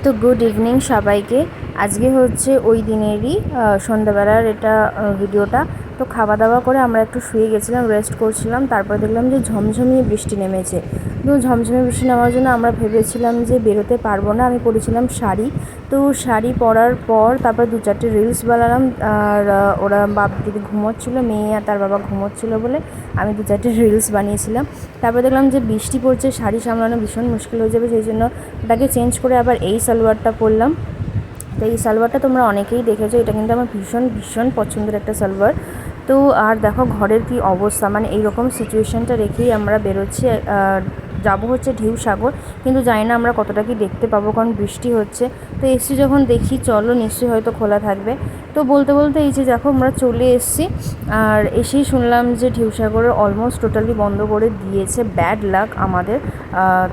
তো good evening সবাইকে। আজকে হচ্ছে ওই দিনেরই সন্ধ্যাবেলার এটা ভিডিওটা। তো খাওয়া দাওয়া করে আমরা একটু শুয়ে গেছিলাম, রেস্ট করছিলাম। তারপর দেখলাম যে ঝমঝমিয়ে বৃষ্টি নেমেছে। তো ঝমঝমিয়ে বৃষ্টি নামার জন্য আমরা ভেবেছিলাম যে বেরোতে পারবো না। আমি পরেছিলাম শাড়ি। তো শাড়ি পরার পর তারপর 2-4টে রিলস বানালাম। আর ওরা বাপ দিদি ঘুমোচ্ছিলো, মেয়ে আর তার বাবা ঘুমোচ্ছিলো বলে আমি 2-4টে রিলস বানিয়েছিলাম। তারপর দেখলাম যে বৃষ্টি পড়ছে, শাড়ি সামলানো ভীষণ মুশকিল হয়ে যাবে, সেই জন্য ওটাকে চেঞ্জ করে আবার এই সালোয়ারটা পরলাম। তো এই সালোয়ারটা তোমরা অনেকেই দেখেছো, এটা কিন্তু আমার ভীষণ ভীষণ পছন্দের একটা সালোয়ার। তো আর দেখো ঘরের কি অবস্থা, মানে এইরকম সিচুয়েশানটা রেখেই আমরা বেরোচ্ছি। যাবো হচ্ছে ঢেউসাগর, কিন্তু জানি না আমরা কতটা কি দেখতে পাবো, কারণ বৃষ্টি হচ্ছে। তো এসছি যখন দেখি চলো নিশ্চয়ই হয়তো খোলা থাকবে। তো বলতে বলতে এই যে দেখো আমরা চলে এসেছি। আর এসেই শুনলাম যে ঢেউসাগরের অলমোস্ট টোটালি বন্ধ করে দিয়েছে। ব্যাড লাক আমাদের।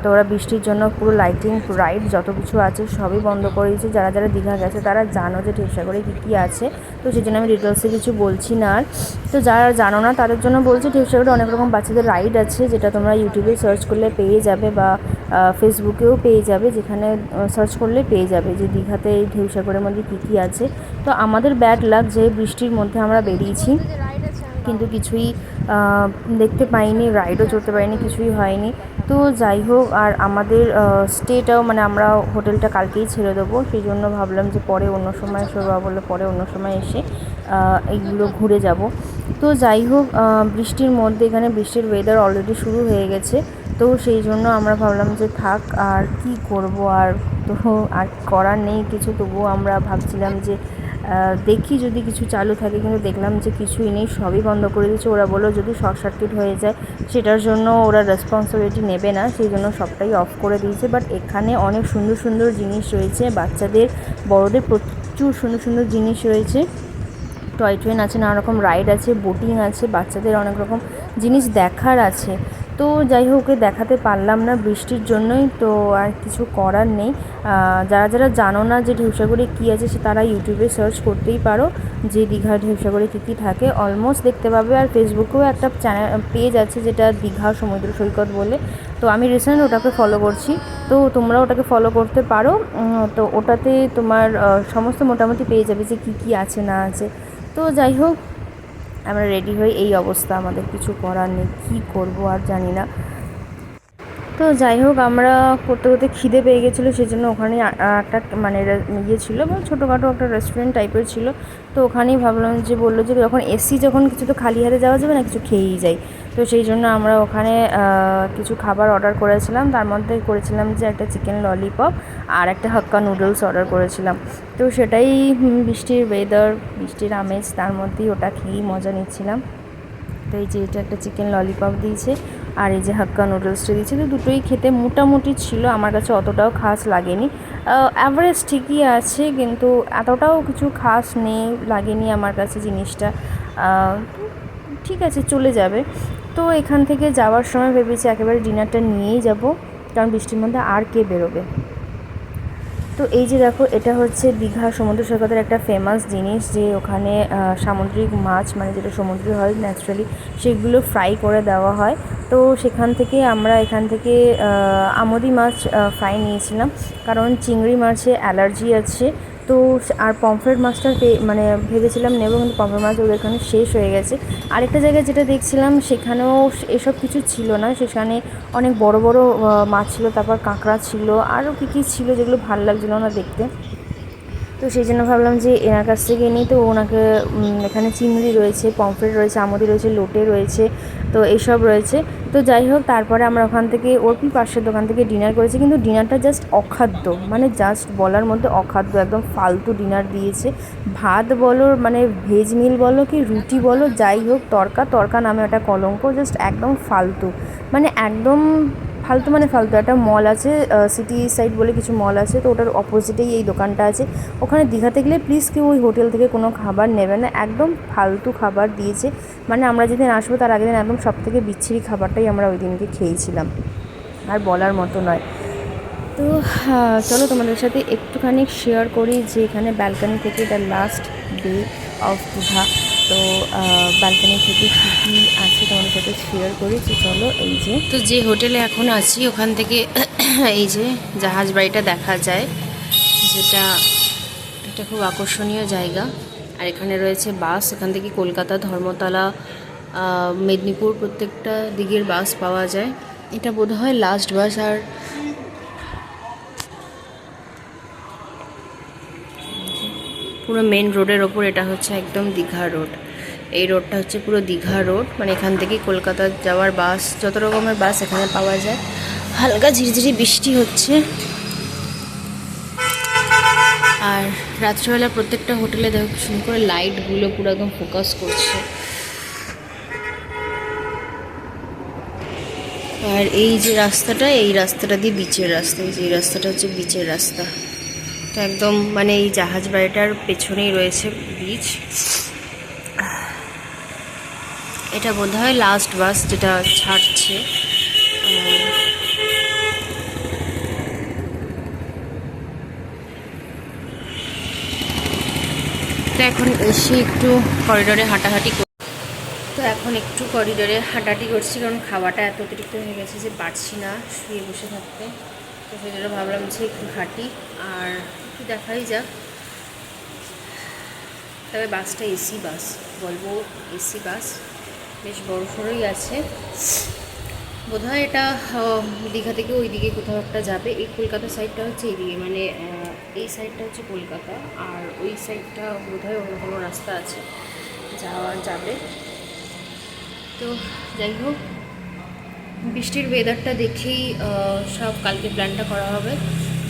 তো ওরা বৃষ্টির জন্য পুরো লাইটিং রাইড যত কিছু আছে সবই বন্ধ করে দিয়েছে। যারা যারা দীঘা গেছে তারা জানো যে ঢেউসাগরে কী কী আছে, তো সেই জন্য আমি ডিটেলসে কিছু বলছি না। আর তো যারা জানো না তাদের জন্য বলছি, ঢেউসাগরে অনেক রকম বাচ্চাদের রাইড আছে, যেটা তোমরা ইউটিউবে সার্চ করলে পেয়ে যাবে, বা ফেসবুকেও পেয়ে যাবে, যেখানে সার্চ করলে পেয়ে যাবে যে দীঘাতে এই ঢেউসাগরের মধ্যে কী কী আছে। তো আমাদের ব্যাড লাক যে বৃষ্টির মধ্যে আমরা বেরিয়েছি, কিন্তু কিছুই দেখতে পাইনি, রাইডও চড়তে পারিনি, কিছুই হয়নি। তো যাই হোক, আর আমাদের স্টেটাও মানে আমরা হোটেলটা কালকেই ছেড়ে দেবো, সেই জন্য ভাবলাম যে পরে অন্য সময় শোবা বলে পরে অন্য সময় এসে এইগুলো ঘুরে যাব। তো যাই হোক, বৃষ্টির মধ্যে এখানে বৃষ্টির ওয়েদার অলরেডি শুরু হয়ে গেছে। তো সেই জন্য আমরা ভাবলাম যে থাক, আর কি করব, আর তো আর করার নেই কিছু। তবুও আমরা ভাবছিলাম যে দেখি যদি কিছু চালু থাকে, কিন্তু দেখলাম যে কিছুই নেই, সবই বন্ধ করে দিয়েছে। ওরা বললো যদি শর্ট সার্কিট হয়ে যায় সেটার জন্য ওরা রেসপন্সিবিলিটি নেবে না, সেই জন্য সবটাই অফ করে দিয়েছে। বাট এখানে অনেক সুন্দর সুন্দর জিনিস রয়েছে, বাচ্চাদের বড়দের প্রচুর সুন্দর সুন্দর জিনিস রয়েছে। টয় ট্রেন আছে, নানা রকম রাইড আছে, বোটিং আছে, বাচ্চাদের অনেক রকম জিনিস দেখার আছে। তো যাই হোক, ওকে দেখাতে পারলাম না বৃষ্টির জন্যই, তো আর কিছু করার নেই। যারা যারা জানো না যে ঢেউসাগরে কী আছে, সে তারা ইউটিউবে সার্চ করতেই পারো যে দীঘা ঢেউসাগরে কী কী থাকে, অলমোস্ট দেখতে পাবে। আর ফেসবুকেও একটা পেজ আছে যেটা দীঘা সমুদ্র সৈকত বলে, তো আমি রিসেন্ট ওটাকে ফলো করছি, তো তোমরা ওটাকে ফলো করতে পারো। তো ওটাতে তোমার সমস্ত মোটামুটি পেয়ে যাবে যে কী কী আছে না আছে। তো যাই হোক, আমরা রেডি হই, এই অবস্থা, আমাদের কিছু করার নেই, কী করবো আর জানি না। তো যাই হোক, আমরা করতে করতে খিদে পেয়ে গেছিলো, সেই জন্য ওখানে একটা মানে ইয়ে ছিল, বা ছোটোখাটো একটা রেস্টুরেন্ট টাইপের ছিল। তো ওখানেই ভাবলাম যে বললো যে যখন এসি, যখন কিছু তো খালি হাতে যাওয়া যাবে না, কিছু খেয়েই যাই। তো সেই জন্য আমরা ওখানে কিছু খাবার অর্ডার করেছিলাম। তার মধ্যে করেছিলাম যে একটা চিকেন ললিপপ আর একটা হাক্কা নুডলস অর্ডার করেছিলাম। তো সেটাই বৃষ্টির ওয়েদার, বৃষ্টির আমেজ, তার মধ্যেই ওটা খেয়েই মজা নিচ্ছিলাম। তো এই যে এটা একটা চিকেন ললিপপ দিয়েছে, আর এই যে হাক্কা নুডলসটা দিয়েছে। তো দুটোই খেতে মোটামুটি ছিল, আমার কাছে অতটাও খাস লাগেনি। অ্যাভারেজ ঠিকই আছে, কিন্তু এতটাও কিছু খাস নেই, লাগেনি আমার কাছে জিনিসটা। ঠিক আছে, চলে যাবে। তো এখান থেকে যাওয়ার সময় ভেবেছি একেবারে ডিনারটা নিয়েই যাব, কারণ বৃষ্টির মধ্যে আর কে বেরোবে। তো এই যে দেখো, এটা হচ্ছে দীঘা সমুদ্র সৈকতের একটা ফেমাস জিনিস, যে ওখানে সামুদ্রিক মাছ, মানে যেটা সমুদ্রে হয় ন্যাচারালি, সেগুলো ফ্রাই করে দেওয়া হয়। তো সেখান থেকে আমরা এখান থেকে আমোদি মাছ ফ্রাই নিয়েছিলাম, কারণ চিংড়ি মাছে অ্যালার্জি আছে। তো আর পমফ্রেট মাছটা মানে ভেবেছিলাম নেব, কিন্তু পমফ্রেট মাছ ওদের এখানে শেষ হয়ে গেছে। আরেকটা জায়গায় যেটা দেখছিলাম সেখানেও এসব কিছু ছিল না, সেখানে অনেক বড় বড় মাছ ছিল, তারপর কাঁকড়া ছিল, আরও কী কী ছিল যেগুলো ভালো লাগছিলো না দেখতে। তো সেই জন্য ভাবলাম যে এনার কাছ থেকে নিই। তো ওনাকে এখানে চিংড়ি রয়েছে, পমফ্রেট রয়েছে, আমুদি রয়েছে, লোটে রয়েছে, তো এইসব রয়েছে। তো যাই হোক, তারপরে আমরা ওখান থেকে ওরপি পাশের দোকান থেকে ডিনার করেছি, কিন্তু ডিনারটা জাস্ট অখাদ্য, মানে জাস্ট বলার মধ্যে অখাদ্য, একদম ফালতু ডিনার দিয়েছে। ভাত বলো, মানে ভেজ মিল বলো কি রুটি বলো, যাই হোক, তরকা নামে একটা কলঙ্ক, জাস্ট একদম ফালতু, মানে একদম ফালতু, মানে ফালতু। একটা মল আছে, সিটি সাইড বলে কিছু মল আছে, তো ওটার অপোজিটেই এই দোকানটা আছে। ওখানে দীঘাতে গেলে প্লিজ কেউ ওই হোটেল থেকে কোনো খাবার নেবে না, একদম ফালতু খাবার দিয়েছে। মানে আমরা যেদিন আসবো তার আগের দিন একদম সব থেকে বিচ্ছিরি খাবারটাই আমরা ওই দিনকে খেয়েছিলাম, আর বলার মতো নয়। তো চলো তোমাদের সাথে একটুখানি শেয়ার করি যে এখানে ব্যালকানি থেকে the last day of Digha, তো ব্যালকানি থেকে কী কী আছে তোমাদের সাথে শেয়ার করি। তো চলো, এই যে হোটেলে এখন আছি ওখান থেকে এই যে জাহাজ বাড়িটা দেখা যায়। যেটা একটা খুব আকর্ষণীয় জায়গা। আর এখানে রয়েছে বাস, এখান থেকে কলকাতা, ধর্মতলা, মেদিনীপুর প্রত্যেকটা দিকের বাস পাওয়া যায়। এটা বোধহয় লাস্ট বাস। আর পুরো মেন রোডের ওপর, এটা হচ্ছে একদম দীঘা রোড। এই রোডটা হচ্ছে পুরো দীঘা রোড, মানে এখান থেকে কলকাতা যাওয়ার বাস, যত রকমের বাস এখানে পাওয়া যায়। হালকা ঝিরিঝিরি বৃষ্টি হচ্ছে। আর রাত্রিবেলা প্রত্যেকটা হোটেলে দেখো সুন্দর করে লাইটগুলো পুরো একদম ফোকাস করছে। আর এই যে রাস্তাটা, এই রাস্তাটা দিয়ে বিচের রাস্তা, এই যে এই রাস্তাটা হচ্ছে বিচের রাস্তা। তো একদম মানে এই জাহাজ বাড়িটার পেছনেই রয়েছে বিচ। এটা বোধহয় লাস্ট বাস যেটা ছাড়ছে। তো এখন এসে একটু করিডোরে হাঁটাহাঁটি করছি, কারণ খাওয়াটা এত অতিরিক্ত হয়ে গেছে যে পারছি না শুয়ে বসে থাকতে। তো সেই জন্য ভাবলাম যে একটু হাঁটি আর একটু দেখাই যাক। তবে বাসটা এসি বাস, বলবো এসি বাস, বেশ বড় সড়োই আছে। বোধহয় এটা দীঘা থেকে ওই দিকে কোথাও একটা যাবে। এই কলকাতা সাইডটা হচ্ছে এইদিকে, মানে এই সাইডটা হচ্ছে কলকাতা, আর ওই সাইডটা বোধহয় অন্য কোনো রাস্তা আছে যাবে। তো যাই হোক, বৃষ্টির ওয়েদারটা দেখেই সব কালকে প্ল্যানটা করা হবে।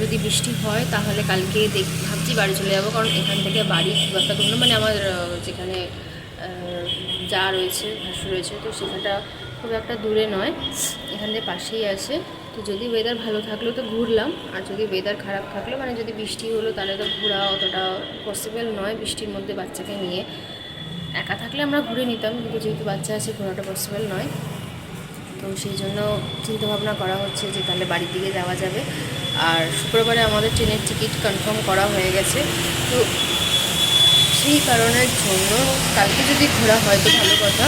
যদি বৃষ্টি হয় তাহলে কালকে ভাবছি বাড়ি চলে যাবো, কারণ এখান থেকে বাড়ি খুব একটা দূর না, মানে আমার যেখানে যা রয়েছে, ভাসুর রয়েছে, তো সেখানটা খুব একটা দূরে নয়, এখান থেকে পাশেই আছে। তো যদি ওয়েদার ভালো থাকলেও তো ঘুরলাম, আর যদি ওয়েদার খারাপ থাকলো, মানে যদি বৃষ্টি হলো, তাহলে তো ঘোরা অতটা পসিবল নয় বৃষ্টির মধ্যে বাচ্চাকে নিয়ে। একা থাকলে আমরা ঘুরে নিতাম, কিন্তু যেহেতু বাচ্চা আছে ঘোরাটা পসিবল নয়। তো সেই জন্য চিন্তাভাবনা করা হচ্ছে যে তাহলে বাড়ির দিকে যাওয়া যাবে। আর শুক্রবারে আমাদের ট্রেনের টিকিট কনফার্ম করা হয়ে গেছে। তো সেই কারণের জন্য কালকে যদি ঘোরা হয় তো ভালো কথা।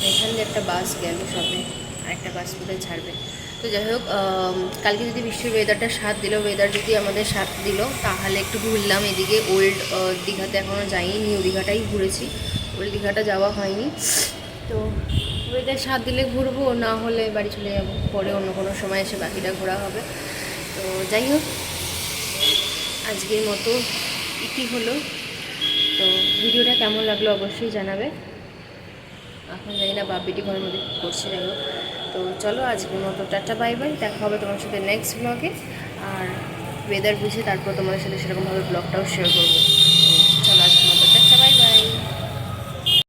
এখান দিয়ে একটা বাস গেল সবে, আরেকটা বাস বোধহয় ছাড়বে। তো যাই হোক, কালকে যদি বৃষ্টির ওয়েদারটা সাথ দিল, ওয়েদার যদি আমাদের সাথ দিল, তাহলে একটু ঘুরলাম এদিকে। ওল্ড দীঘাতে এখনও যাইনি, নিউ দীঘাটাই ঘুরেছি, ওল্ড দীঘাটা যাওয়া হয়নি। তো ওয়েদার সাথ দিলে ঘুরবো, না হলে বাড়ি চলে যাবো, পরে অন্য কোনো সময় এসে বাকিটা ঘোরা হবে। তো যাই হোক, আজকের মতো ইতি হলো। তো ভিডিওটা কেমন লাগলো অবশ্যই জানাবে। এখন জানি না বাপিটি ঘরের মধ্যে কী করছে, যাই হোক। তো চলো আজকের মতো টাটা, বাই বাই, দেখা হবে তোমার সাথে নেক্সট ব্লগে। আর ওয়েদার বুঝে তারপর তোমাদের সাথে সেরকমভাবে ব্লগটাও শেয়ার করবো।